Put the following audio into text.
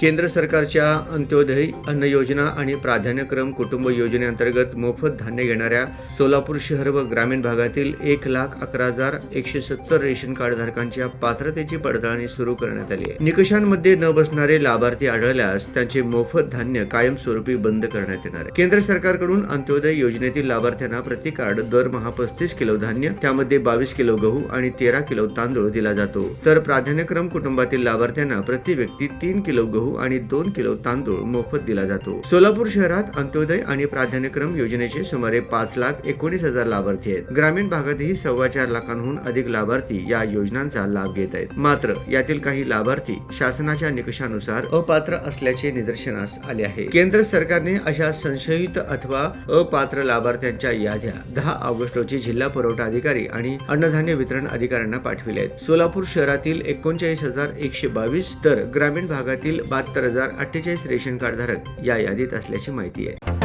केंद्र सरकारच्या अंत्योदय अन्न योजना आणि प्राधान्यक्रम कुटुंब योजनेअंतर्गत मोफत धान्य घेणाऱ्या सोलापूर शहर व ग्रामीण भागातील 1,11,170 रेशन कार्ड धारकांच्या पात्रतेची पडताळणी सुरू करण्यात आली आहे। निकषांमध्ये न बसणारे लाभार्थी आढळल्यास त्यांचे मोफत धान्य कायमस्वरूपी बंद करण्यात येणार आहे। केंद्र सरकारकडून अंत्योदय योजनेतील लाभार्थ्यांना प्रति कार्ड दरमहा 35 किलो धान्य, त्यामध्ये 22 किलो गहू आणि 13 किलो तांदूळ दिला जातो, तर प्राधान्यक्रम कुटुंबातील लाभार्थ्यांना प्रति व्यक्ती 3 किलो गहू आणि 2 किलो तांदूळ मोफत दिला जातो। सोलापूर शहरात अंत्योदय आणि प्राधान्यक्रम योजनेचे सुमारे 5,19,000 लाभार्थी आहेत। ग्रामीण भागातही 4.25 लाखांहून अधिक लाभार्थी या योजनांचा लाभ घेत आहेत। मात्र यातील काही लाभार्थी शासनाच्या निकषानुसार अपात्र असल्याचे निदर्शनास आले आहे। केंद्र सरकारने अशा संशयित अथवा अपात्र लाभार्थ्यांच्या याद्या 10 ऑगस्ट रोजी जिल्हा पुरवठा अधिकारी आणि अन्नधान्य वितरण अधिकाऱ्यांना पाठविल्या आहेत। सोलापूर शहरातील 39,122 तर ग्रामीण भागातील 72,048 रेशन कार्ड धारक या यादीत असल्याची माहिती आहे।